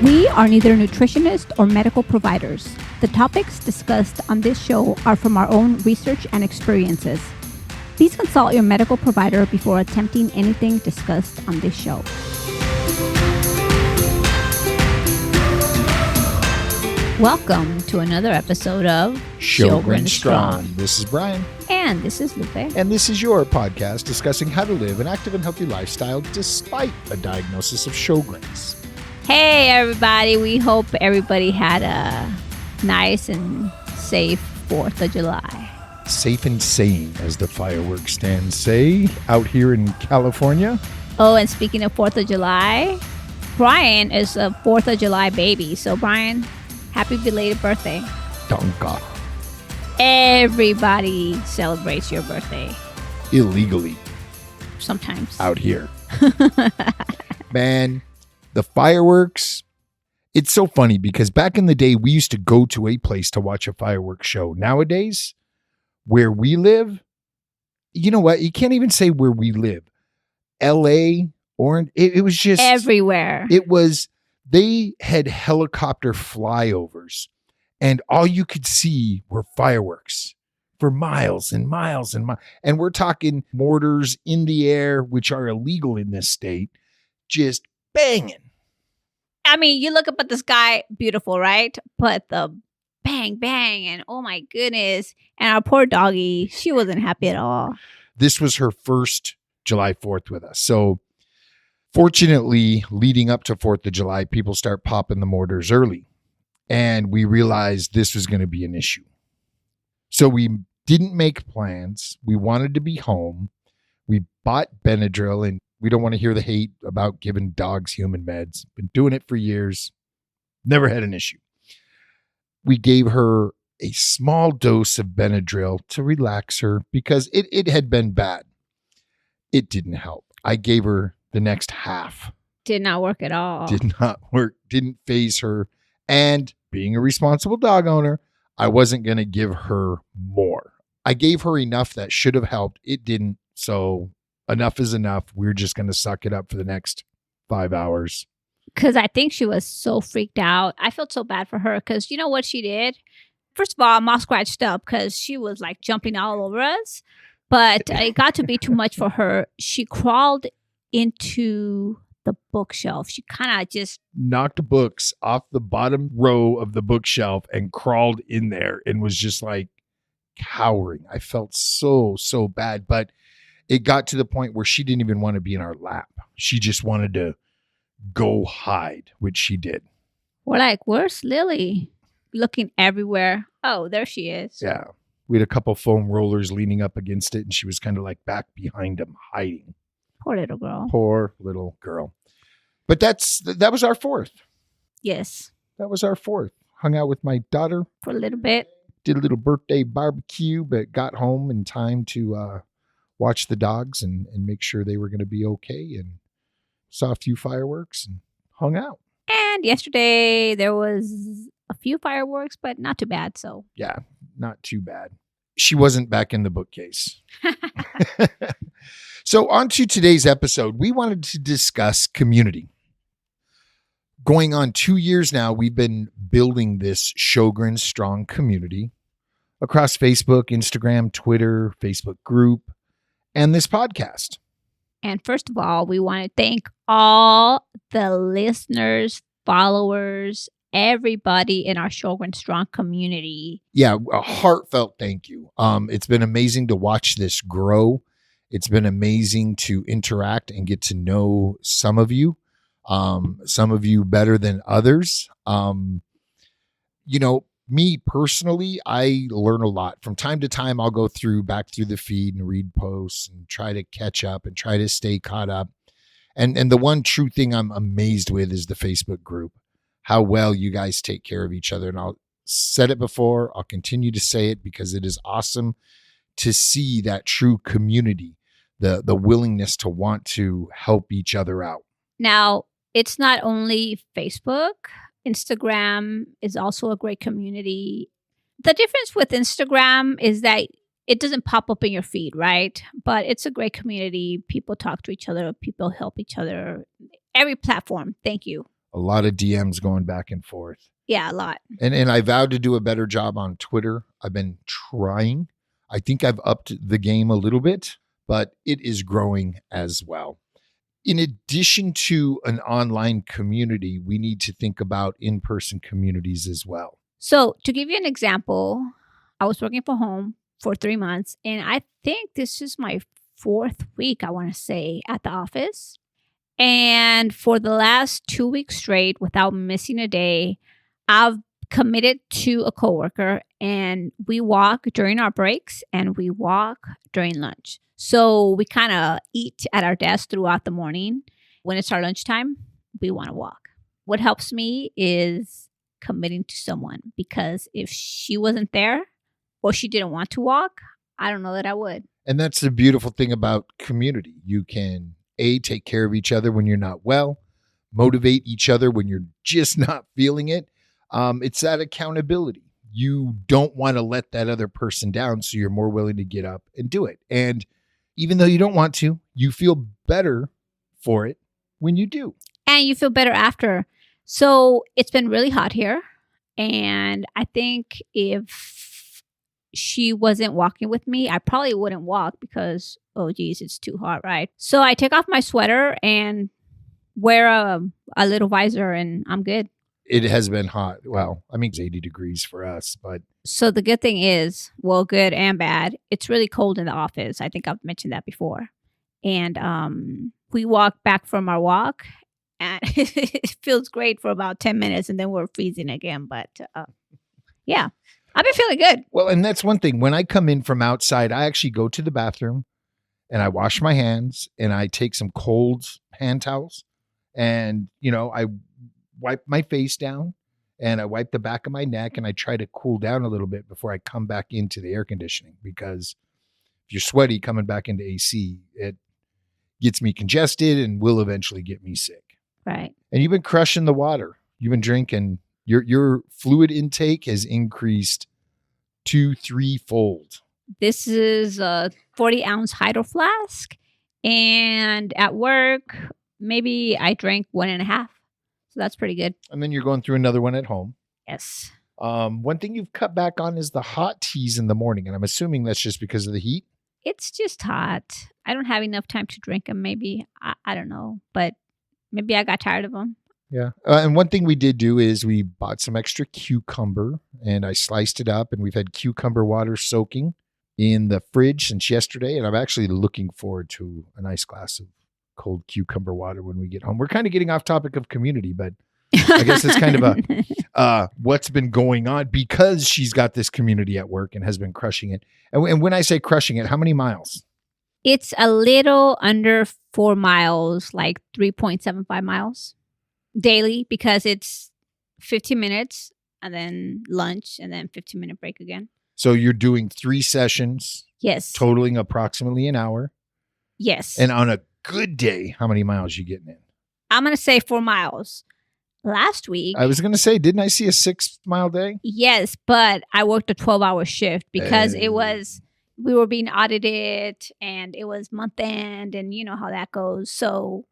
We are neither nutritionists or medical providers. The topics discussed on this show are from our own research and experiences. Please consult your medical provider before attempting anything discussed on this show. Welcome to another episode of Sjogren Strong. This is Brian. And this is Lupe. And this is your podcast discussing how to live an active and healthy lifestyle despite a diagnosis of Sjogren's. Hey, everybody. We hope everybody had a nice and safe 4th of July. Safe and sane, as the fireworks stands say, out here in California. Oh, and speaking of 4th of July, Brian is a 4th of July baby. So, Brian, happy belated birthday. Donka. Everybody celebrates your birthday. Illegally. Sometimes. Out here. Man, the fireworks. It's so funny because back in the day, we used to go to a place to watch a fireworks show. Nowadays, where we live, you know what? You can't even say where we live. LA, Orange, it was just everywhere. It was, they had helicopter flyovers and all you could see were fireworks for miles and miles and miles. And we're talking mortars in the air, which are illegal in this state, just banging. I mean, you look up at the sky, beautiful, right? But the bang, bang, and oh my goodness. And our poor doggy, she wasn't happy at all. This was her first July 4th with us. So fortunately, leading up to 4th of July, people start popping the mortars early. And we realized this was going to be an issue. So we didn't make plans. We wanted to be home. We bought Benadryl, and we don't want to hear the hate about giving dogs human meds. Been doing it for years. Never had an issue. We gave her a small dose of Benadryl to relax her because it had been bad. It didn't help. I gave her the next half. Did not work at all. Did not work. Didn't faze her. And being a responsible dog owner, I wasn't going to give her more. I gave her enough that should have helped. It didn't. So enough is enough. We're just going to suck it up for the next 5 hours. Because I think she was so freaked out. I felt so bad for her because you know what she did? First of all, I'm all scratched up because she was like jumping all over us. But it got to be too much for her. She crawled into the bookshelf. She kind of just knocked books off the bottom row of the bookshelf and crawled in there and was just like cowering. I felt so bad. But it got to the point where she didn't even want to be in our lap. She just wanted to go hide, which she did. We're like, where's Lily? Looking everywhere. Oh, there she is. Yeah. We had a couple foam rollers leaning up against it, and she was kind of like back behind them, hiding. Poor little girl. Poor little girl. But that was our 4th. Yes. That was our 4th. Hung out with my daughter. For a little bit. Did a little birthday barbecue, but got home in time to watch the dogs and make sure they were going to be okay, and saw a few fireworks and hung out. And yesterday there was a few fireworks, but not too bad. So yeah, not too bad. She wasn't back in the bookcase. So on to today's episode, we wanted to discuss community. Going on 2 years now, we've been building this Sjogren Strong community across Facebook, Instagram, Twitter, Facebook group, and this podcast. And first of all, we want to thank all the listeners, followers, everybody in our Sjogren Strong community. Yeah, a heartfelt thank you. It's been amazing to watch this grow. It's been amazing to interact and get to know some of you better than others. Me personally, I learn a lot. From time to time, I'll go back through the feed and read posts and try to catch up and try to stay caught up. And the one true thing I'm amazed with is the Facebook group, how well you guys take care of each other. And I'll said it before, I'll continue to say it because it is awesome to see that true community, the willingness to want to help each other out. Now, it's not only Facebook. Instagram is also a great community. The difference with Instagram is that it doesn't pop up in your feed, right? But it's a great community. People talk to each other. People help each other. Every platform. Thank you. A lot of DMs going back and forth. Yeah, a lot. And I vowed to do a better job on Twitter. I've been trying. I think I've upped the game a little bit, but it is growing as well. In addition to an online community, we need to think about in-person communities as well. So to give you an example, I was working from home for 3 months, and I think this is my 4th week, I want to say, at the office. And for the last 2 weeks straight, without missing a day, I've committed to a coworker, and we walk during our breaks and we walk during lunch. So we kind of eat at our desk throughout the morning. When it's our lunchtime, we want to walk. What helps me is committing to someone, because if she wasn't there or she didn't want to walk, I don't know that I would. And that's the beautiful thing about community. You can take care of each other when you're not well, motivate each other when you're just not feeling it. It's that accountability. You don't want to let that other person down, so you're more willing to get up and do it. And even though you don't want to, you feel better for it when you do. And you feel better after. So it's been really hot here. And I think if she wasn't walking with me, I probably wouldn't walk because, oh, geez, it's too hot, right? So I take off my sweater and wear a little visor, and I'm good. It has been hot. Well, I mean, it's 80 degrees for us, but. So the good thing is, well, good and bad, it's really cold in the office. I think I've mentioned that before. And we walk back from our walk, and it feels great for about 10 minutes, and then we're freezing again. But yeah, I've been feeling good. Well, and that's one thing. When I come in from outside, I actually go to the bathroom and I wash my hands and I take some cold hand towels and, I wipe my face down and I wipe the back of my neck and I try to cool down a little bit before I come back into the air conditioning, because if you're sweaty coming back into AC, it gets me congested and will eventually get me sick. Right. And you've been crushing the water. You've been drinking. Your fluid intake has increased 2-3-fold. This is a 40-ounce hydro flask. And at work, maybe I drank 1.5. So that's pretty good. And then you're going through another one at home. Yes. One thing you've cut back on is the hot teas in the morning. And I'm assuming that's just because of the heat. It's just hot. I don't have enough time to drink them, maybe. I don't know. But maybe I got tired of them. Yeah. And one thing we did do is we bought some extra cucumber and I sliced it up, and we've had cucumber water soaking in the fridge since yesterday. And I'm actually looking forward to a nice glass of cold cucumber water when we get home. We're kind of getting off topic of community, but I guess it's kind of a what's been going on, because she's got this community at work and has been crushing it. And when I say crushing it, how many miles? It's a little under 4 miles, like 3.75 miles daily, because it's 15 minutes and then lunch and then 15-minute break again. So you're doing 3 sessions. Yes. Totaling approximately an hour. Yes. And on a good day, how many miles you getting in? I'm going to say 4 miles. Last week. I was going to say, didn't I see a 6-mile day? Yes, but I worked a 12-hour shift because we were being audited and it was month end, and you know how that goes. So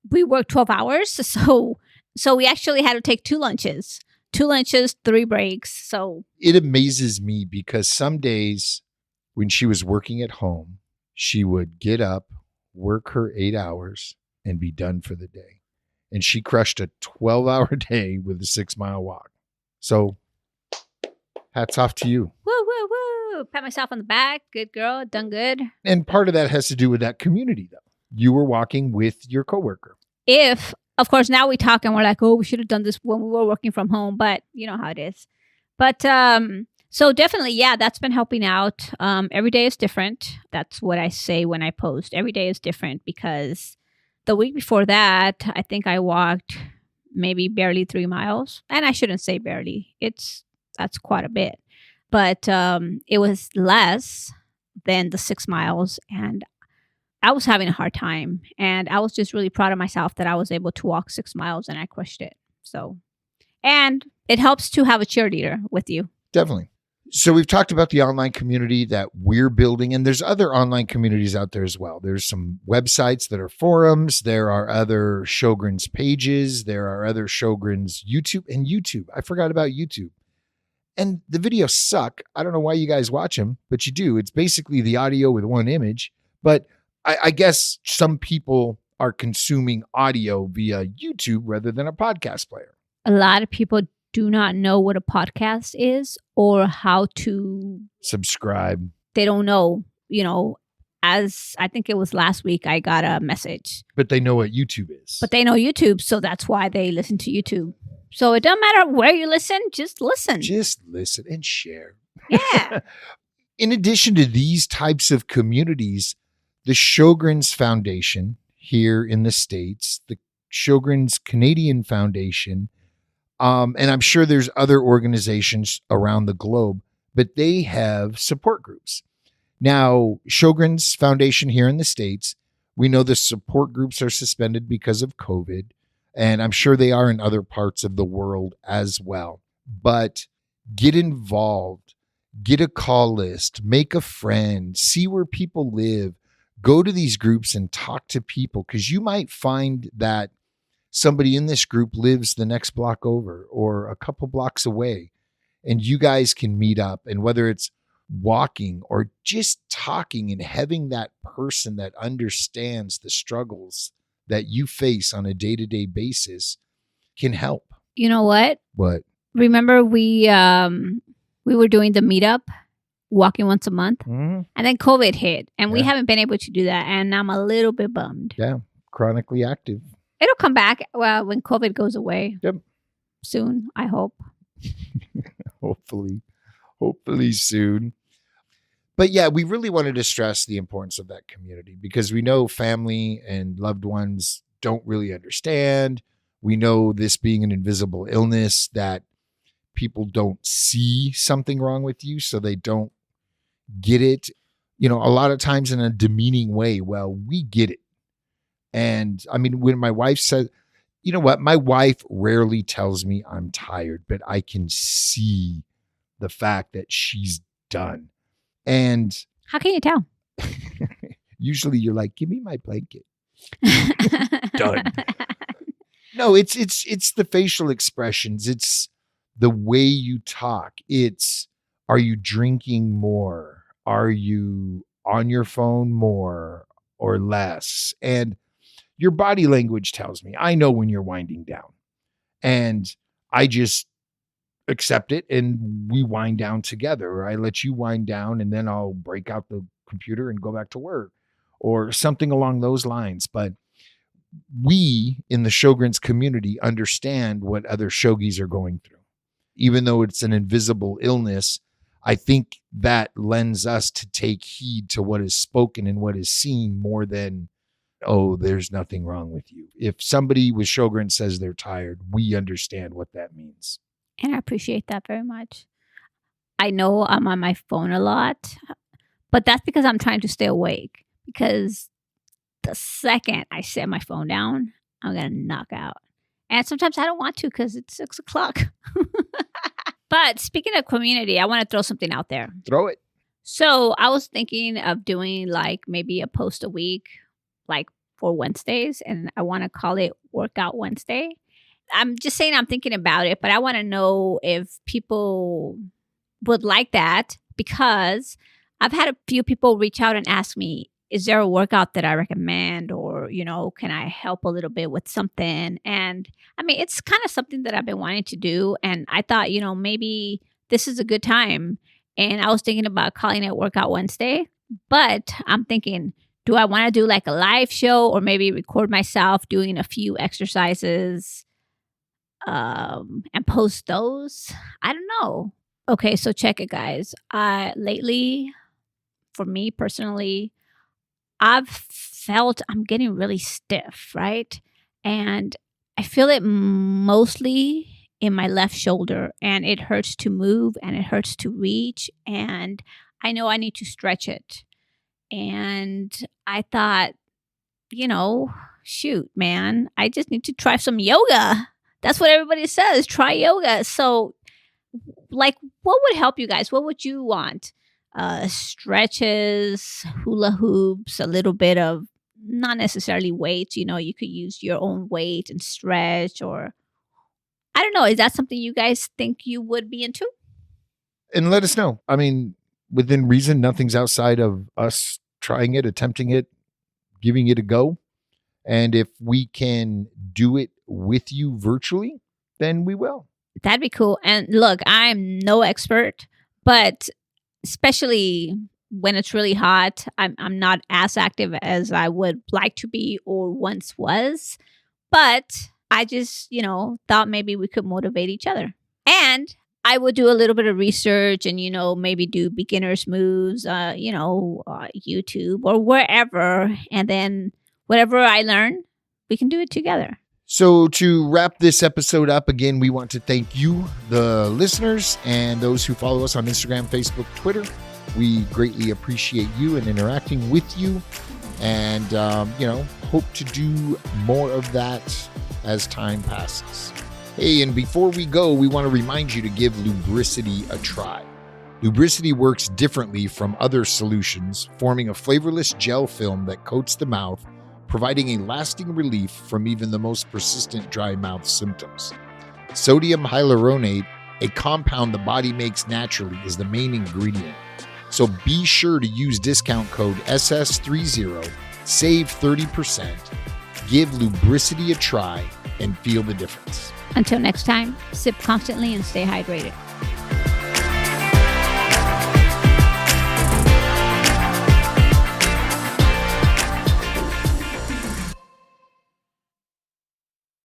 we worked 12 hours. So we actually had to take 2 lunches, 3 breaks. So it amazes me because some days when she was working at home, she would get up, work her 8 hours and be done for the day. And she crushed a 12-hour day with a 6-mile walk. So hats off to you. Woo, woo, woo. Pat myself on the back. Good girl. Done good. And part of that has to do with that community, though. You were walking with your coworker. Of course, now we talk and we're like, oh, we should have done this when we were working from home. But you know how it is. But so definitely, yeah, that's been helping out. Every day is different. That's what I say when I post. Every day is different, because the week before that, I think I walked maybe barely 3 miles. And I shouldn't say barely. That's quite a bit. But it was less than the 6 miles. And I was having a hard time. And I was just really proud of myself that I was able to walk 6 miles and I crushed it. So, and it helps to have a cheerleader with you. Definitely. So we've talked about the online community that we're building, and there's other online communities out there as well. There's some websites that are forums. There are other Sjogren's pages. There are other Sjogren's YouTube. I forgot about YouTube. And the videos suck. I don't know why you guys watch them, but you do. It's basically the audio with one image. But I guess some people are consuming audio via YouTube rather than a podcast player. A lot of people do not know what a podcast is or how to subscribe. They don't know, as I think it was last week, I got a message. But they know what YouTube is. But they know YouTube, so that's why they listen to YouTube. So it doesn't matter where you listen, just listen. Just listen and share. Yeah. In addition to these types of communities, the Sjogren's Foundation here in the States, the Sjogren's Canadian Foundation, and I'm sure there's other organizations around the globe, but they have support groups. Now, Sjogren's Foundation here in the States, we know the support groups are suspended because of COVID, and I'm sure they are in other parts of the world as well. But get involved, get a call list, make a friend, see where people live, go to these groups and talk to people, because you might find that somebody in this group lives the next block over or a couple blocks away, and you guys can meet up. And whether it's walking or just talking and having that person that understands the struggles that you face on a day-to-day basis can help. You know what? What? Remember we were doing the meetup, walking once a month, Mm-hmm. and then COVID hit, and we haven't been able to do that, and I'm a little bit bummed. Yeah, chronically active. It'll come back when COVID goes away. Yep. Soon, I hope. Hopefully soon. But yeah, we really wanted to stress the importance of that community, because we know family and loved ones don't really understand. We know this being an invisible illness, that people don't see something wrong with you, so they don't get it, a lot of times in a demeaning way. Well, we get it. And I mean, when my wife said, you know what, my wife rarely tells me I'm tired, but I can see the fact that she's done. And how can you tell? Usually you're like, give me my blanket. Done. No, it's the facial expressions. It's the way you talk. It's, are you drinking more? Are you on your phone more or less? And your body language tells me. I know when you're winding down, and I just accept it, and we wind down together, or I let you wind down, and then I'll break out the computer and go back to work or something along those lines. But we in the Sjogren's community understand what other Shogis are going through. Even though it's an invisible illness, I think that lends us to take heed to what is spoken and what is seen more than, oh, there's nothing wrong with you. If somebody with Sjogren says they're tired, we understand what that means. And I appreciate that very much. I know I'm on my phone a lot, but that's because I'm trying to stay awake. Because the second I set my phone down, I'm going to knock out. And sometimes I don't want to because it's 6 o'clock. But speaking of community, I want to throw something out there. Throw it. So I was thinking of doing like maybe a post a week, like for Wednesdays. And I want to call it Workout Wednesday. I'm just saying I'm thinking about it, but I want to know if people would like that, because I've had a few people reach out and ask me, is there a workout that I recommend, or, can I help a little bit with something? And I mean, it's kind of something that I've been wanting to do. And I thought, maybe this is a good time. And I was thinking about calling it Workout Wednesday, but I'm thinking, do I want to do like a live show, or maybe record myself doing a few exercises and post those? I don't know. Okay, so check it, guys. Lately, for me personally, I've felt I'm getting really stiff, right? And I feel it mostly in my left shoulder, and it hurts to move and it hurts to reach. And I know I need to stretch it. And I thought, shoot, man, I just need to try some yoga. That's what everybody says. Try yoga. So like, what would help you guys? What would you want? Stretches, hula hoops, a little bit of not necessarily weights. You could use your own weight and stretch, or I don't know. Is that something you guys think you would be into? And let us know. I mean, within reason, nothing's outside of us trying it, attempting it, giving it a go. And if we can do it with you virtually, then we will. That'd be cool. And look, I'm no expert, but especially when it's really hot, I'm not as active as I would like to be or once was. But I just, thought maybe we could motivate each other. And I would do a little bit of research and, maybe do beginner's moves, YouTube or wherever. And then whatever I learn, we can do it together. So to wrap this episode up, again, we want to thank you, the listeners, and those who follow us on Instagram, Facebook, Twitter. We greatly appreciate you and interacting with you, and, hope to do more of that as time passes. Hey, and before we go, we want to remind you to give lubricity a try. Lubricity works differently from other solutions, forming a flavorless gel film that coats the mouth, providing a lasting relief from even the most persistent dry mouth symptoms. Sodium hyaluronate, a compound the body makes naturally, is the main ingredient. So be sure to use discount code SS30, save 30%, give lubricity a try, and feel the difference. Until next time, sip constantly and stay hydrated.